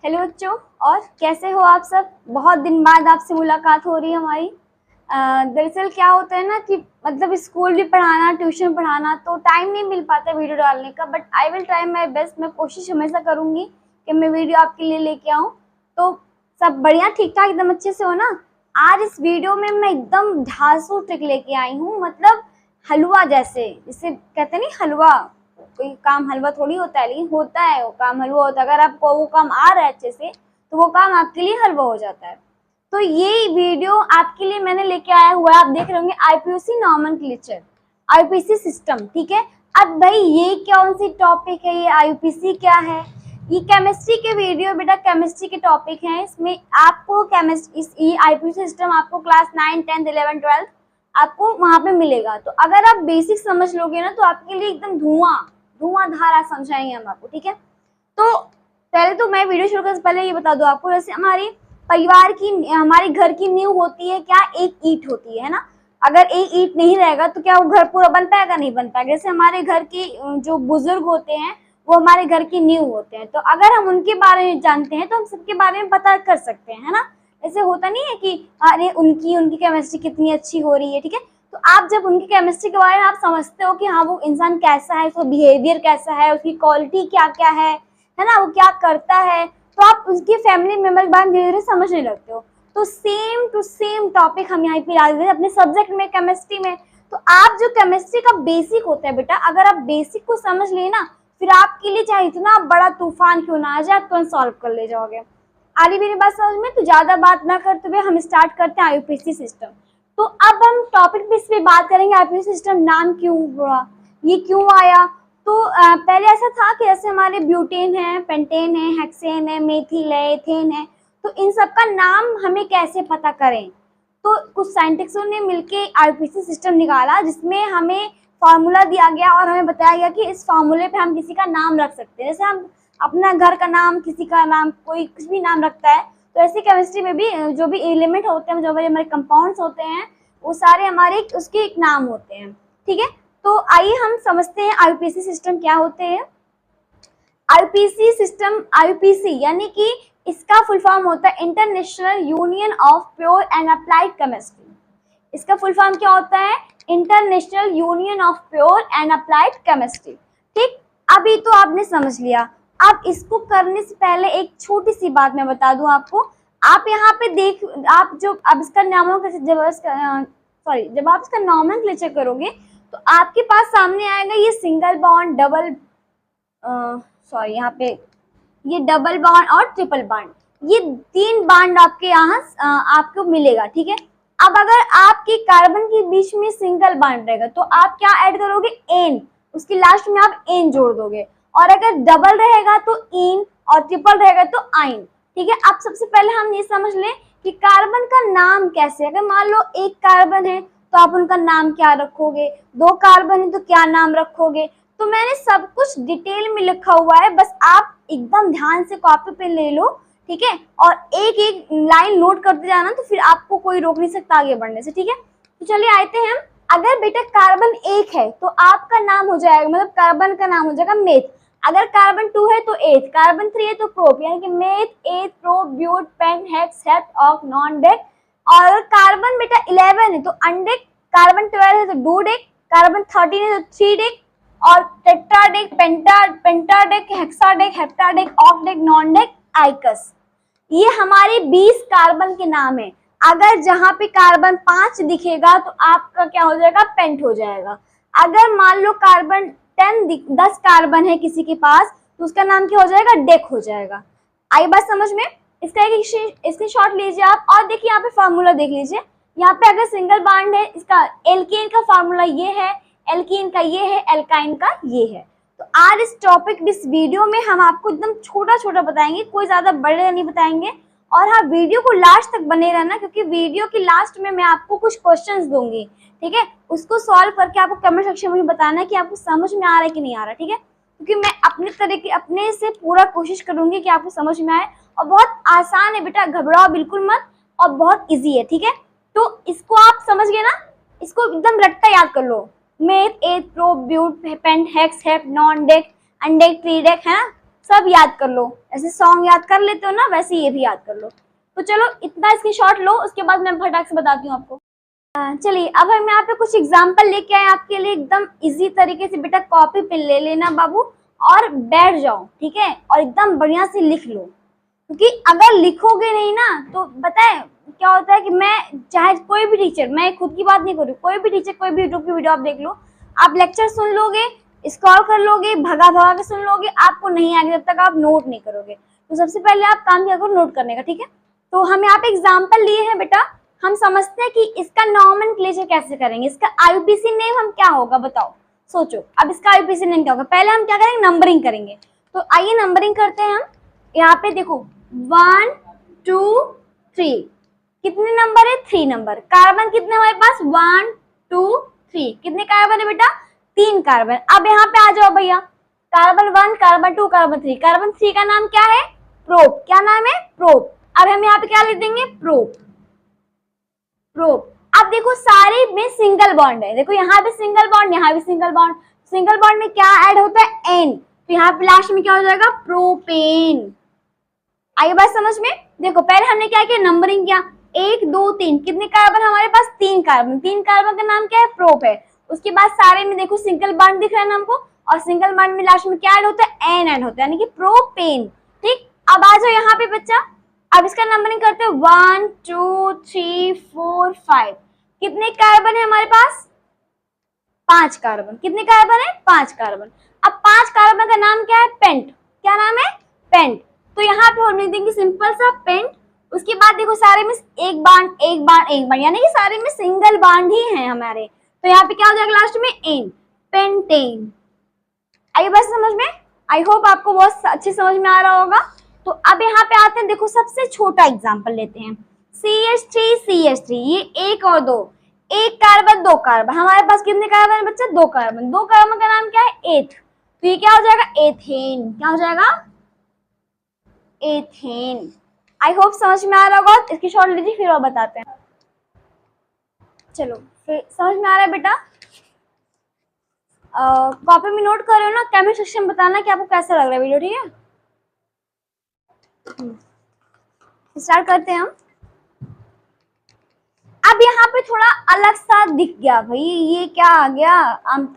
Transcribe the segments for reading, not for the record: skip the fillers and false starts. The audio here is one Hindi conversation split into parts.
हेलो बच्चों, और कैसे हो आप सब। बहुत दिन बाद आपसे मुलाकात हो रही है हमारी। दरअसल क्या होता है ना कि मतलब स्कूल भी पढ़ाना, ट्यूशन पढ़ाना, तो टाइम नहीं मिल पाता वीडियो डालने का। But I will try my best. मैं कोशिश हमेशा करूँगी कि मैं वीडियो आपके लिए लेके आऊँ। तो सब बढ़िया, ठीक ठाक, एकदम अच्छे से हो ना। आज इस वीडियो में मैं एकदम ढांसू ट्रिक लेके आई हूँ, मतलब हलवा जैसे, जिसे कहते नहीं हलवा, कोई काम हलवा थोड़ी होता है, लेकिन होता है वो काम हलवा होता है। अगर आपको वो काम आ रहा है अच्छे से तो वो काम आपके लिए हलवा हो जाता है। तो ये वीडियो आपके लिए मैंने लेके आया हुआ है। आप देख रहे होंगे आईपीसी नॉमेनक्लेचर, आईपीसी सिस्टम, ठीक है। अब भाई ये कौन सी टॉपिक है, ये आईपीसी क्या है। ये केमिस्ट्री के वीडियो, बेटा केमिस्ट्री के टॉपिक हैं। इसमें आपको केमिस्ट्री, ये आईपीसी सिस्टम आपको क्लास 9, 10, 11, 12 आपको वहां पे मिलेगा। तो अगर आप बेसिक समझ लोगे ना तो आपके लिए एकदम धुआंधार समझाएंगे हम आपको, ठीक है। तो पहले तो मैं वीडियो शुरू करने से पहले ये बता दूं आपको, जैसे हमारी परिवार की, हमारे घर की नींव होती है क्या, एक ईंट होती है ना। अगर एक ईंट नहीं रहेगा तो क्या वो घर पूरा बन पाएगा, नहीं बन पाएगा। जैसे हमारे घर की जो बुजुर्ग होते हैं वो हमारे घर की नींव होते हैं। तो अगर हम उनके बारे में जानते हैं तो हम सबके बारे में पता कर सकते हैं, है ना। ऐसे होता नहीं है कि अरे उनकी केमिस्ट्री कितनी अच्छी हो रही है, ठीक है। तो आप जब उनकी केमिस्ट्री के बारे में आप समझते हो कि हाँ वो इंसान कैसा है, उसका बिहेवियर कैसा है, उसकी क्वालिटी क्या क्या है ना, वो क्या करता है, तो आप उसकी फैमिली मेंबर के बारे में धीरे धीरे समझने लगते हो। तो सेम टू सेम टॉपिक हम यहाँ पे ला देते हैं अपने सब्जेक्ट में, केमिस्ट्री में। तो आप जो केमिस्ट्री का बेसिक होता है बेटा, अगर आप बेसिक को समझ लिए ना, फिर आपके लिए चाहे इतना बड़ा तूफान क्यों ना आ जाए, आप तुरंत सॉल्व कर ले जाओगे। आ रही मेरी बात समझ में। तो ज्यादा बात ना करते हुए हम स्टार्ट करते हैं आईपीसी सिस्टम। तो अब हम टॉपिक पे इस पे बात करेंगे, आईपीसी सिस्टम नाम क्यों हुआ, ये क्यों आया। तो पहले ऐसा था कि जैसे हमारे ब्यूटेन है, पेंटेन है, हेक्सेन है, मेथिल है, एथेन है, तो इन सब का नाम हमें कैसे पता करें। तो कुछ साइंटिस्टों ने मिलके आईपीसी सिस्टम निकाला, जिसमें हमें फार्मूला दिया गया और हमें बताया गया कि इस फार्मूले पे हम किसी का नाम रख सकते हैं। जैसे हम अपना घर का नाम, किसी का नाम, कोई कुछ भी नाम रखता है, तो ऐसे केमिस्ट्री में भी जो भी एलिमेंट होते हैं, जो भी हमारे कंपाउंड्स होते हैं, वो सारे हमारे उसके एक नाम होते हैं, ठीक है। तो आइए हम समझते हैं आईपीसी सिस्टम क्या होते हैं। आईपीसी सिस्टम, आईपीसी यानी कि इसका फुल फॉर्म होता है international union of pure and applied chemistry. इसका फुल फॉर्म क्या होता है, international union of pure and applied chemistry, ठीक। अभी तो आपने समझ लिया। अब इसको करने से पहले एक छोटी सी बात मैं बता दूं आपको। आप यहाँ पे देख, आप जो अब इसका जब आप इसका नॉमेनक्लेचर करोगे तो आपके पास सामने आएगा ये सिंगल बॉन्ड, डबल यहाँ पे ये डबल बॉन्ड और ट्रिपल बॉन्ड, ये 3 बॉन्ड आपके यहाँ आपको मिलेगा, ठीक है। अब अगर आपके कार्बन के बीच में सिंगल बॉन्ड रहेगा तो आप क्या ऐड करोगे, एन, उसके लास्ट में आप एन जोड़ दोगे। और अगर डबल रहेगा तो इन, और ट्रिपल रहेगा तो आइन, ठीक है। अब सबसे पहले हम ये समझ लें कि कार्बन का नाम कैसे है। अगर मान लो एक कार्बन है तो आप उनका नाम क्या रखोगे, 2 कार्बन है तो क्या नाम रखोगे। तो मैंने सब कुछ डिटेल में लिखा हुआ है, बस आप एकदम ध्यान से कॉपी पे ले लो, ठीक है, और एक एक लाइन नोट करते जाना, तो फिर आपको कोई रोक नहीं सकता आगे बढ़ने से, ठीक है। तो चलिए आते हैं हम। अगर बेटा कार्बन 1 है तो आपका नाम हो जाएगा, मतलब कार्बन का नाम हो जाएगा मेथ। अगर कार्बन 2 है तो एथ, कार्बन 3 है तो प्रोप, यानी कि meth, eth, prop, but, pent, hex, hept, oct, non dec. और कार्बन बेटा 11 है तो अनडेक, कार्बन 12 है तो डू डेक, कार्बन 13 है तो थ्री डेक, और टेट्राडेक, पेंटाडेक, हेक्साडेक, हेप्टाडेक, ऑक्टेट, नॉनडेक, आइकस। ये हमारे 20 कार्बन के नाम है। अगर जहां पे कार्बन 5 दिखेगा तो आपका क्या हो जाएगा, पेंट हो जाएगा। अगर मान लो कार्बन 10 कार्बन है किसी के पास तो उसका नाम क्या हो जाएगा, डेक हो जाएगा। आई बात समझ में। इसका एक स्क्रीनशॉट लीजिए आप, और देखिए यहाँ पे फार्मूला देख लीजिए। यहाँ पे अगर सिंगल बॉन्ड है, इसका एल्केन का फार्मूला ये है, एल्कीन का ये है, एल्काइन का ये है। तो आज इस टॉपिक, इस वीडियो में हम आपको एकदम छोटा छोटा बताएंगे, कोई ज्यादा बड़े नहीं बताएंगे। और हाँ, वीडियो को लास्ट तक बने रहना, क्योंकि वीडियो के लास्ट में मैं आपको कुछ क्वेश्चंस दूंगी, ठीक है। उसको सॉल्व करके आपको कमेंट सेक्शन में बताना है कि आपको समझ में आ रहा है कि नहीं आ रहा, ठीक है। क्योंकि मैं अपने तरीके, अपने से पूरा कोशिश करूंगी कि आपको समझ में आए। और बहुत आसान है बेटा, घबराओ बिल्कुल मत, और बहुत ईजी है, ठीक है। तो इसको आप समझ गए ना, इसको एकदम रट्टा याद कर लो। Meth, eth, prop, but, pent, hex, hept, non dec, undec, tri dec, है ना। सब याद कर लो, ऐसे सॉन्ग याद कर लेते हो ना वैसे ये भी याद कर लो। तो चलो इतना इसकी शॉर्ट लो, उसके बाद मैं फटाक से बताती हूँ आपको। चलिए अब हम यहाँ पे कुछ एग्जाम्पल लेके आए आपके लिए एकदम इजी तरीके से। बेटा कॉपी पेन ले लेना बाबू और बैठ जाओ, ठीक है, और एकदम बढ़िया से लिख लो, क्योंकि अगर लिखोगे नहीं ना तो पता है क्या होता है कि मैं चाहे कोई भी टीचर, मैं खुद की बात नहीं कर रही, कोई भी टीचर कोई भी यूट्यूब की वीडियो आप देख लो, आप लेक्चर सुन लोगे, स्क्रॉल कर लोगे, भगा भगा के सुन लोगे, आपको नहीं आएगा जब तक आप नोट नहीं करोगे। तो सबसे पहले आप काम किया करो नोट करने का, ठीक है। तो हम यहाँ पे एग्जाम्पल लिए हैं बेटा, हम समझते हैं कि इसका नॉमेनक्लेचर कैसे करेंगे, इसका आईयूपीसी नेम हम क्या होगा बताओ, सोचो। अब इसका आईयूपीसी नेम क्या होगा, पहले हम क्या करेंगे, नंबरिंग करेंगे। तो आइए नंबरिंग करते हैं हम। यहाँ पे देखो 1 2 3, कितने नंबर है, 3 नंबर। कार्बन कितने हमारे पास, 1 2 3, कितने कार्बन है बेटा, 3 कार्बन। अब यहाँ पे आ जाओ भैया, कार्बन 1 कार्बन 2 कार्बन 3, कार्बन 3 का नाम क्या है, प्रोप। क्या नाम है, प्रोप। अब हम यहाँ पे क्या लिख देंगे, प्रोप, प्रोप। अब देखो सारे में सिंगल बॉन्ड है, देखो यहाँ पे सिंगल बॉन्ड, यहाँ भी सिंगल बॉन्ड। सिंगल बॉन्ड में क्या ऐड होता है, एन, तो यहाँ पे लास्ट में क्या हो जाएगा, प्रोपेन। आइए बात समझ में। देखो पहले हमने क्या किया, नंबरिंग किया, 1 2 3, कितने कार्बन हमारे पास, 3 कार्बन। 3 कार्बन का नाम क्या है, प्रोप है। उसके बाद सारे में देखो सिंगल बॉन्ड दिख रहा है ना हमको, और सिंगल बॉन्ड में लास्ट में क्या ऐड होता है, एन ऐड होता है, यानी कि प्रोपेन। ठीक, अब आ जाओ यहाँ पे बच्चा, अब इसका नंबरिंग करते हैं, 1 2 3 4 5, कितने कार्बन है हमारे पास, 5 कार्बन। कितने कार्बन है, 5 कार्बन। अब 5 कार्बन का नाम क्या है, पेंट। क्या नाम है, पेंट। तो यहाँ पे हम लिख देंगे सिंपल सा पेंट। उसके बाद देखो सारे में एक बांड एक बांड एक बांड, यानी कि सारे में सिंगल बांड ही है हमारे। तो यहाँ पे क्या हो जाएगा लास्ट में, एन, पेंटेन। आइए बस समझ में, आई होप आपको बहुत अच्छे समझ में आ रहा होगा। तो अब यहाँ पे आते हैं, देखो सबसे छोटा एग्जाम्पल लेते हैं, CH3 ये 1 और 2, 1 कार्बन 2 कार्बन। हमारे पास कितने कार्बन है बच्चा, 2 कार्बन। 2 कार्बन का नाम क्या है, एथ। तो ये क्या हो जाएगा, एथेन। क्या हो जाएगा, एथेन। आई होप समझ में आ रहा होगा। इसकी शॉर्ट लीजिए फिर और बताते हैं। चलो फिर समझ में आ रहा है बेटा, कॉपी में नोट कर रहे हो ना, कमेंट सेक्शन में बताना कि आपको कैसा लग रहा है वीडियो, ठीक है। स्टार्ट करते हैं हम। अब यहाँ पे थोड़ा अलग सा दिख गया भाई, ये क्या आ गया,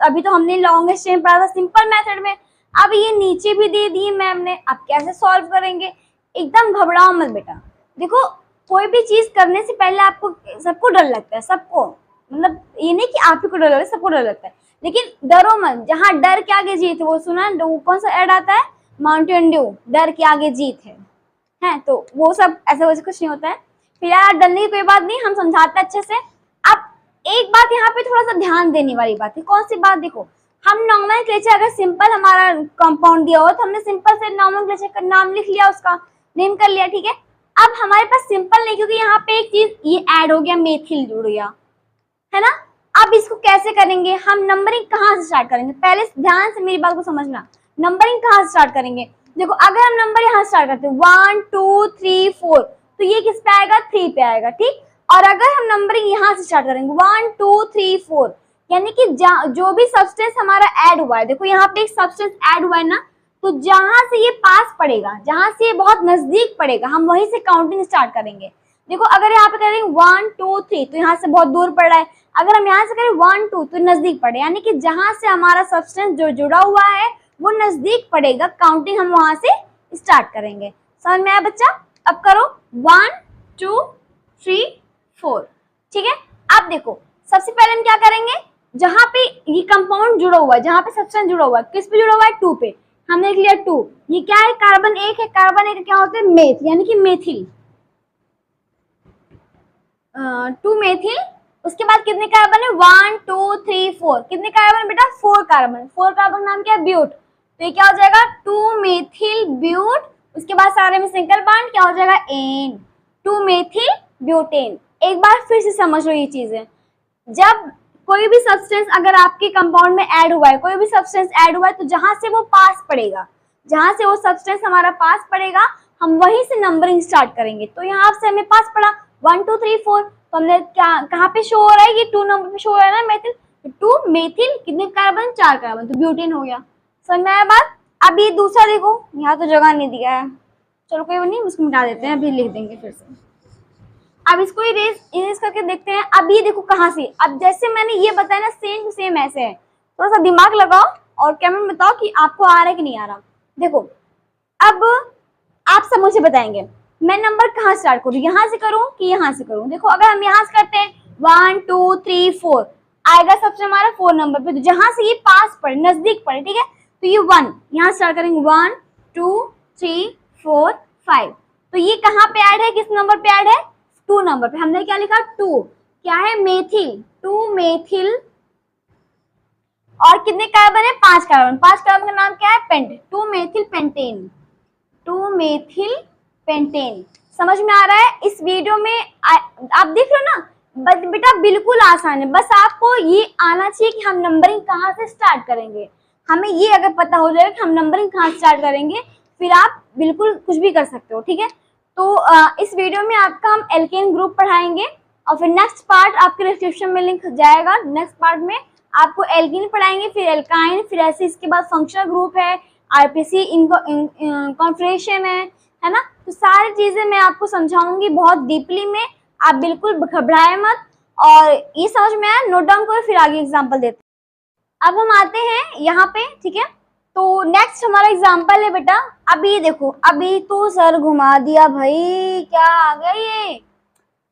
अभी तो हमने लॉन्गेस्ट चेन पढ़ा था सिंपल मेथड में, अब ये नीचे भी दे दिए मैम ने। अब कैसे सॉल्व करेंगे, एकदम घबराओ मत बेटा। देखो कोई भी चीज करने से पहले आपको, सबको डर लगता है, सबको, मतलब ये नहीं कि आप ही को डर लगता है, सबको डर लगता है, लेकिन डरो मत। जहाँ डर के आगे जीत है, वो सुना कौन सा ऐड आता है, माउंटेन ड्यू, डर के आगे जीत है। तो वो सब ऐसा वैसे कुछ नहीं होता है। फिर यार डरने की कोई बात नहीं, हम समझाते हैं अच्छे से। अब एक बात यहाँ पे थोड़ा सा ध्यान देने वाली बात है, कौन सी बात, देखो हम नॉमेनक्लेचर अगर सिंपल हमारा कंपाउंड दिया हो तो हमने सिंपल से नॉमेनक्लेचर का नाम लिख लिया, उसका नेम कर लिया, ठीक है। अब हमारे पास सिंपल नहीं, क्योंकि यहाँ पे एक चीज ये ऐड हो गया, मेथिल जुड़ गया, है ना। अब इसको कैसे करेंगे हम, नंबरिंग कहाँ से स्टार्ट करेंगे, पहले ध्यान से मेरी बात को समझना। नंबरिंग कहाँ से स्टार्ट करेंगे, देखो अगर हम नंबर यहाँ स्टार्ट करते हैं 1 2 3 4, तो ये किस पे आएगा, 3 पे आएगा, ठीक। और अगर हम नंबरिंग यहाँ से स्टार्ट करेंगे 1 2 3 4, यानी कि जो भी सब्सटेंस हमारा ऐड हुआ है, देखो यहाँ पे एक सब्सटेंस ऐड हुआ है ना, तो जहां से ये पास पड़ेगा, जहां से ये बहुत नजदीक पड़ेगा, हम वहीं से काउंटिंग स्टार्ट करेंगे। देखो अगर यहाँ पे करेंगे 1 2 3, तो यहाँ से बहुत दूर पड़ रहा है। अगर हम यहाँ से करें 1 2, तो नजदीक पड़े, यानी कि जहां से हमारा सब्सटेंस जो जुड़ा हुआ है वो नजदीक पड़ेगा, काउंटिंग हम वहां से स्टार्ट करेंगे। समझ में आया बच्चा, अब करो 1 2 3 4, ठीक है। अब देखो सबसे पहले हम क्या करेंगे, जहां पे ये कंपाउंड जुड़ा हुआ है, जहां पे सब्सटेंस जुड़ा हुआ है, किस पे जुड़ा हुआ है, 2 पे, हमने लिख लिया 2। ये क्या है, कार्बन 1 है, कार्बन 1 क्या होता है, मेथ, यानी कि मेथिल, 2 मेथिल। उसके बाद कितने कार्बन है, 1 2 3 4, कितने कार्बन बेटा, 4 कार्बन। 4 कार्बन नाम क्या है, ब्यूट, तो ये क्या हो जाएगा, 2 मेथिल ब्यूट। उसके बाद सारे में सिंगल बॉन्ड, क्या हो जाएगा, एन, 2 मेथिल ब्यूटेन। एक बार फिर से समझ लो ये चीजें, जब कोई भी सब्सटेंस अगर आपके कंपाउंड में ऐड हुआ है, कोई भी सब्सटेंस ऐड हुआ है, तो जहां से वो पास पड़ेगा, जहां से वो सब्सटेंस हमारा पास पड़ेगा, हम वहीं से नंबरिंग स्टार्ट करेंगे। तो यहाँ से हमें पास पड़ा 1 2 3 4, तो हमने क्या, कहाँ पे शो हो रहा है, ये 2 नंबर पे शो हो रहा है ना, मेथिल, 2 मेथिल, कितने कार्बन, 4 कार्बन, तो ब्यूटेन हो गया। समझ में आया बात। अब ये दूसरा देखो, यहाँ तो जगह नहीं दिया है, चलो कोई नहीं, इसको मिटा देते हैं, अभी लिख देंगे फिर से। अब इसको इरेज करके देखते हैं। अब ये देखो कहाँ से, अब जैसे मैंने ये बताया ना सेम टू सेम ऐसे है। थोड़ा सा दिमाग लगाओ और कमेंट में बताओ कि आपको आ रहा है कि नहीं आ रहा। देखो अब आप सब मुझे बताएंगे मैं नंबर कहाँ स्टार्ट करूँ, यहाँ से करूँ कि यहाँ से करूँ। देखो अगर हम यहाँ से करते हैं 1 2 3 4 आएगा सबसे हमारा 4 नंबर पे, तो जहां से ये पास पड़े नजदीक पड़े, ठीक है, तो ये 1 यहाँ स्टार्ट करेंगे 1 2 3 4 5। तो ये कहाँ पे ऐड है, किस नंबर पे ऐड है, 2 नंबर पे। हमने क्या लिखा 2, क्या है मेथिल, 2 मेथिल। और कितने कार्बन है, 5 कार्बन। 5 कार्बन का नाम क्या है, pent, 2 methyl pentane, 2 methyl pentane. समझ में आ रहा है। इस वीडियो में आप देख रहे हो ना बेटा, बिल्कुल आसान है, बस आपको ये आना चाहिए कि हम नंबरिंग कहाँ से स्टार्ट करेंगे। हमें ये अगर पता हो जाएगा कि हम नंबरिंग कहाँ से स्टार्ट करेंगे, फिर आप बिल्कुल कुछ भी कर सकते हो, ठीक है। तो इस वीडियो में आपका हम एल्केन ग्रुप पढ़ाएंगे और फिर नेक्स्ट पार्ट आपके डिस्क्रिप्शन में लिंक जाएगा। नेक्स्ट पार्ट में आपको एल्केन पढ़ाएंगे, फिर एल्काइन, फिर ऐसे इसके बाद फंक्शनल ग्रुप है, आरपीसी कॉन्फ़िगरेशन है ना। तो सारी चीजें मैं आपको समझाऊंगी बहुत डीपली में, आप बिल्कुल घबराए मत। और ये समझ में आया, नोट डाउन करो, फिर आगे एग्जांपल देते हैं। अब हम आते हैं यहाँ पे, ठीक है। तो नेक्स्ट हमारा एग्जांपल है बेटा, अभी देखो, अभी तो सर घुमा दिया भाई, क्या आ गया ये,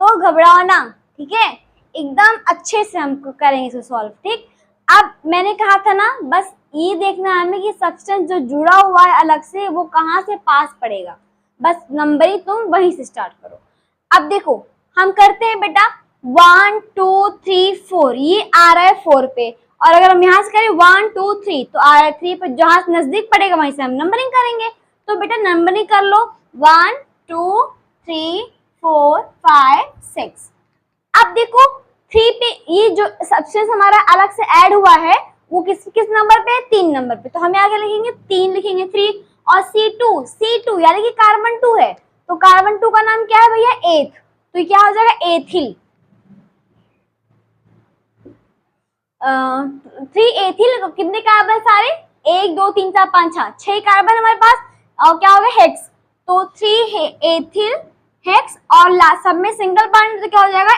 तो घबराओ ना, ठीक है, एकदम अच्छे से हम करेंगे इसे सॉल्व, ठीक। अब मैंने कहा था ना, बस ये देखना है हमें कि सब्सटेंस जो जुड़ा हुआ है अलग से वो कहाँ से पास पड़ेगा, बस नंबरिंग तुम वहीं से स्टार्ट करो। अब देखो हम करते हैं बेटा 1 2 3 4, ये आ रहा है 4 पे, और अगर हम यहाँ से करें 1 2 3 तो आ रहा है 3 पे, जहां नजदीक पड़ेगा वहीं से हम नंबरिंग करेंगे। तो बेटा नंबरिंग कर लो 1 2 3 4 5 6। अब देखो 3 पे ये जो सब्सटेंस हमारा अलग से ऐड हुआ है वो किस नंबर पे है, 3 नंबर पे। तो हम आगे लिखेंगे 3, लिखेंगे 3, और C2 यानी कि कार्बन 2 है, तो कार्बन 2 का नाम क्या है भैया, एथ, तो क्या हो जाएगा एथिल। 3 एथिल, तो कितने कार्बन सारे, 1 2 3 4 5 6 कार्बन हमारे पास, और क्या होगा हेक्स, तो 3 एथिल हेक्स, और सब में सिंगल बॉन्ड, तो क्या हो जाएगा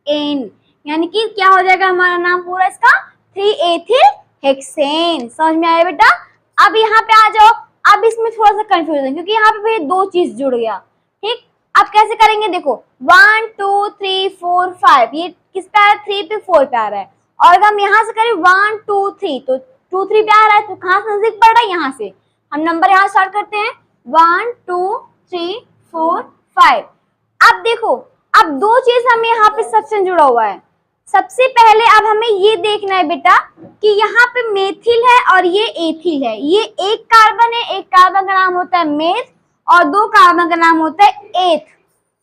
एन, यानी कि क्या हो जाएगा हमारा नाम पूरा इसका 3 एथिल हेक्सेन। समझ में आया बेटा। अब यहाँ पे आ जाओ, अब इसमें थोड़ा सा कंफ्यूजन, क्योंकि यहाँ पे दो चीज जुड़ गया, ठीक। अब कैसे करेंगे, देखो 1 2 3 4 5, ये किस पे आ रहा है, 3 पे 4 पे आ रहा है, और अगर हम यहाँ से करें 1 2 3 तो 2 3 पे आ रहा है, तो कहाँ से नजदीक पड़ रहा है, यहाँ से हम नंबर यहाँ स्टार्ट करते हैं 1 2 3 4 5। अब देखो अब दो चीज हमें यहाँ पे सबसे जुड़ा हुआ है। सबसे पहले अब हमें ये देखना है बेटा कि यहाँ पे मेथिल है और ये एथिल है, ये एक कार्बन है, एक कार्बन का नाम होता है मेथ और 2 कार्बन का नाम होता है एथ,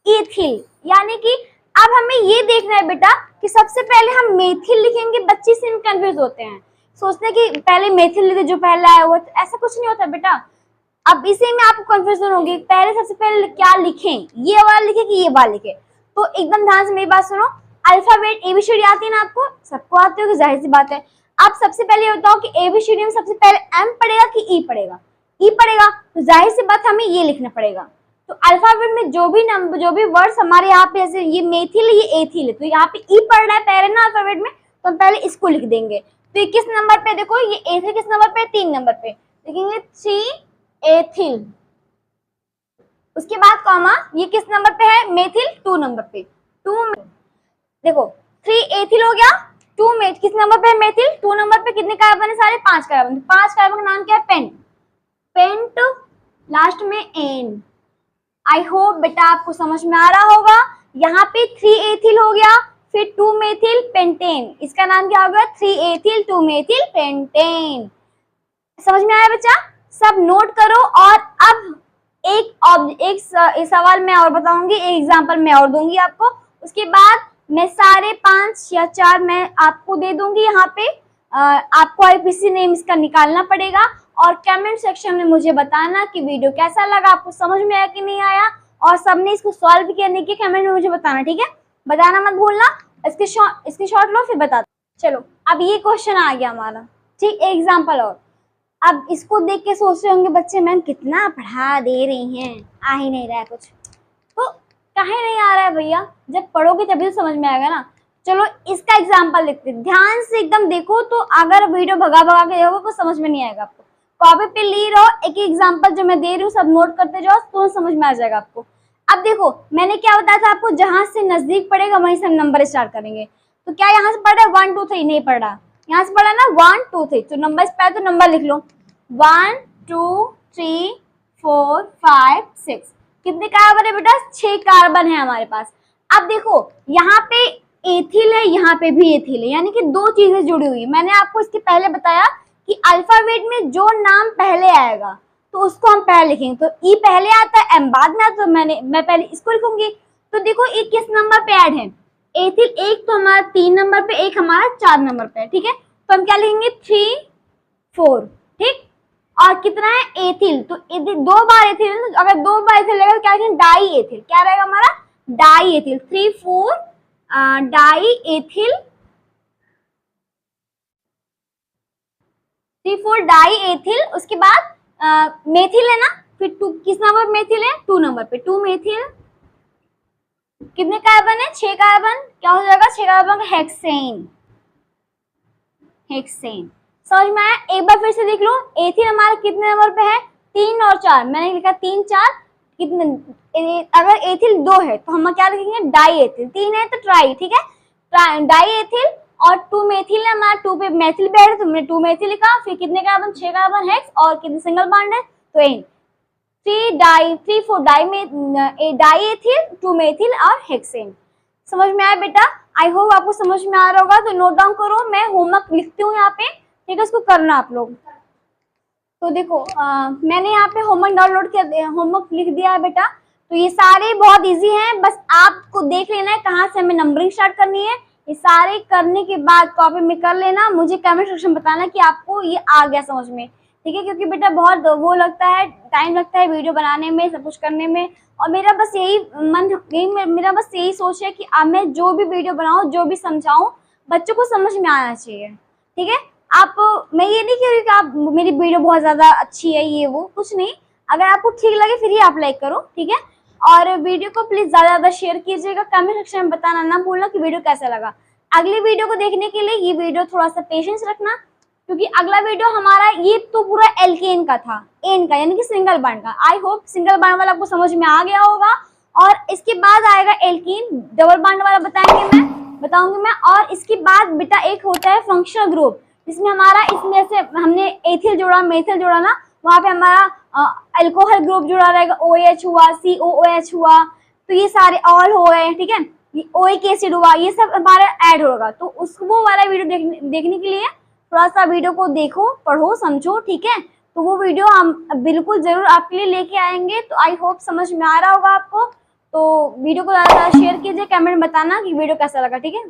एथिल। यानी कि अब हमें ये देखना है बेटा कि सबसे पहले हम मेथिल लिखेंगे, बच्चे से कंफ्यूज होते हैं, सोचते हैं कि पहले मेथिल लिखे जो पहला आया हुआ, तो ऐसा कुछ नहीं होता बेटा। अब इसी में आपको कंफ्यूजन होगी, पहले सबसे पहले क्या लिखें, ये वाला लिखे कि ये वाला लिखे। तो एकदम ध्यान से मेरी बात सुनो, अल्फाबेट एबीसीडी आती है ना, आपको सबको आती होगी, जाहिर सी बात है। आप सबसे पहले ये बताओ कि एबीसीडी में सबसे पहले एम पड़ेगा कि ई पड़ेगा, ई पड़ेगा, तो जाहिर सी बात हमें ये लिखना पड़ेगा। तो अल्फाबेट में जो भी नंबर, जो भी वर्ड्स हमारे यहाँ पे, जैसे ये मेथिल है, ये एथिल है, तो यहाँ पे ई पढ़ रहा है पहले ना अल्फाबेट में, तो हम पहले इसको लिख देंगे। तो ये किस नंबर पे, देखो ये एथिल किस नंबर पे, 3 नंबर पे, लिखेंगे 3 एथिल। उसके बाद कॉमा, ये किस नंबर पे है, मेथिल 2 नंबर पे, 2, देखो 3 एथिल हो गया, 2 में किस नंबर पे है मेथिल, 2 नंबर पे, कितने कार्बन है सारे, 5 कार्बन, 5 कार्बन का नाम क्या है, पेंट, पेंट लास्ट में एन। आई होप बेटा आपको समझ में आ रहा होगा। यहाँ पे 3 एथिल हो गया, फिर 2 मेथिल पेंटेन, इसका नाम क्या होगा, 3 एथिल 2 मेथिल पेंटेन। समझ में आया बच्चा, सब नोट करो। और अब एक सवाल मैं और बताऊंगी, एक एग्जांपल मैं और दूंगी आपको, उसके बाद मैं सारे 5 या 4 मैं आपको दे दूंगी। यहाँ पे आपको आईपीसी नेम इसका निकालना पड़ेगा, और कमेंट सेक्शन में मुझे बताना कि वीडियो कैसा लगा, आपको समझ में आया कि नहीं आया, और सबने इसको सॉल्व करने के कमेंट में मुझे बताना, ठीक है, बताना मत भूलना। इसके शॉर्ट लो फिर बता। चलो अब ये क्वेश्चन आ गया हमारा, ठीक, एग्जाम्पल और। अब इसको देख के सोच रहे होंगे बच्चे मैम कितना पढ़ा दे रही हैं, आ ही नहीं रहा है कुछ। तो काहे नहीं आ रहा है भैया, जब पढ़ोगे तभी तो समझ में आएगा ना। चलो इसका एग्जाम्पल देखते हैं, ध्यान से एकदम देखो, तो अगर वीडियो भगा भगा के देखोगे तो समझ में नहीं आएगा आपको। कॉपी पे ले रहो, एक एग्जाम्पल जो मैं दे रही हूँ सब नोट करते जाओ तो समझ में आ जाएगा आपको। अब देखो मैंने क्या बताया था आपको, जहां से नजदीक पड़ेगा वहीं से हम नंबर स्टार्ट करेंगे। तो क्या यहाँ से पढ़ रहा है 1 2 3? नहीं पढ़ रहा, यहाँ से पढ़ा ना 1 2 3, तो नंबर पे तो नंबर लिख लो 1 2 3 4 5 6। कितने कार्बन है बेटा? 6 कार्बन है हमारे पास। अब देखो यहाँ पे एथिल है, यहाँ पे भी एथिल है, यानी कि दो चीजें जुड़ी हुई है। मैंने आपको इसके पहले बताया कि अल्फाबेट में जो नाम पहले आएगा तो उसको हम पहले लिखेंगे। तो ई पहले आता है, एम बाद में आता है, तो मैं पहले इसको लिखूंगी। तो देखो ये किस नंबर पे ऐड है? एथिल एक तो हमारा 3 नंबर पे, एक हमारा 4 नंबर पे है, ठीक है। तो हम क्या लिखेंगे 3 4, ठीक। और कितना है एथिल? तो 2 बार एथिल, अगर 2 बार एथिल लगेगा तो क्या लिखेंगे? Die ethyl. क्या रहेगा हमारा? Die ethyl. 3 4 die ethyl, 3 4 die ethyl. उसके बाद मेथिल है ना, फिर 2 किस नंबर पे मेथिल है? 2 नंबर पे 2 मेथिल। कितने कार्बन है? 6 कार्बन। क्या हो जाएगा? 6 कार्बन का हेक्सेन। हेक्सेन समझ में आया? एक बार फिर से देख लो, एथिल हमारा कितने नंबर पे है? 3 और 4। मैंने लिखा 3 4 कितने, अगर एथिल 2 है तो हम क्या लिखेंगे? Die ethyl. 3 है तो ट्राई, ठीक है, डाई एथिल। और 2 मेथिल है हमारा, 2 पे मेथिल भी है तो हमने 2 मेथिल लिखा। फिर कितने कार्बन? 6 कार्बन हेक्स, और कितने सिंगल बॉन्ड है? तो एन। 3 4 डाई एथिल, 2 मेथिल और हेक्सेन। समझ में आया बेटा? आई होप आपको समझ में आ रहा होगा। तो नोट डाउन करो, मैं होमवर्क लिखती हूँ यहाँ पे, ठीक है, इसको करना आप लोग। तो देखो मैंने यहाँ पे होमवर्क डाउनलोड किया, होमवर्क लिख दिया है बेटा। तो ये सारे बहुत इजी हैं, बस आपको देख लेना है कहाँ से हमें नंबरिंग स्टार्ट करनी है। ये सारे करने के बाद कॉपी में कर लेना, मुझे कमेंट सेक्शन बताना कि आपको ये आ गया समझ में, ठीक है। क्योंकि बेटा बहुत वो लगता है, टाइम लगता है वीडियो बनाने में, सब कुछ करने में। और मेरा बस मेरा बस यही सोच है कि अब मैं जो भी वीडियो बनाऊँ, जो भी समझाऊँ, बच्चों को समझ में आना चाहिए, ठीक है। आप, मैं ये नहीं कह रही कि आप मेरी वीडियो बहुत ज्यादा अच्छी है, ये वो कुछ नहीं। अगर आपको ठीक लगे फिर ही आप लाइक करो, ठीक है। और वीडियो को प्लीज ज्यादा शेयर कीजिएगा। कमेंट सेक्शन में बताना ना भूलना कि वीडियो कैसा लगा। अगली वीडियो को देखने के लिए ये वीडियो थोड़ा सा पेशेंस रखना, क्योंकि अगला वीडियो हमारा ये तो पूरा एल्केन का था, एन का यानी कि सिंगल बॉन्ड का। आई होप सिंगल बॉन्ड वाला आपको समझ में आ गया होगा। और इसके बाद आएगा एल्कीन, डबल बॉन्ड वाला बताऊंगी मैं। और इसके बाद बेटा एक होता है फंक्शनल ग्रुप, जिसमें हमारा, इसमें से हमने एथिल जोड़ा, मेथिल जोड़ा ना, वहां पे हमारा अल्कोहल ग्रुप जुड़ा रहेगा, OH हुआ, COOH हुआ, तो ये सारे ऑल हो गए, ठीक है। ये ओइक एसिड हुआ, ये सब हमारा ऐड होगा। तो उसको वाला वीडियो देखने के लिए थोड़ा सा वीडियो को देखो, पढ़ो, समझो, ठीक है। तो वो वीडियो हम बिल्कुल जरूर आपके लिए लेके आएंगे। तो आई होप समझ में आ रहा होगा आपको। तो वीडियो को ज़्यादा शेयर कीजिए, कमेंट बताना कि वीडियो कैसा लगा, ठीक है।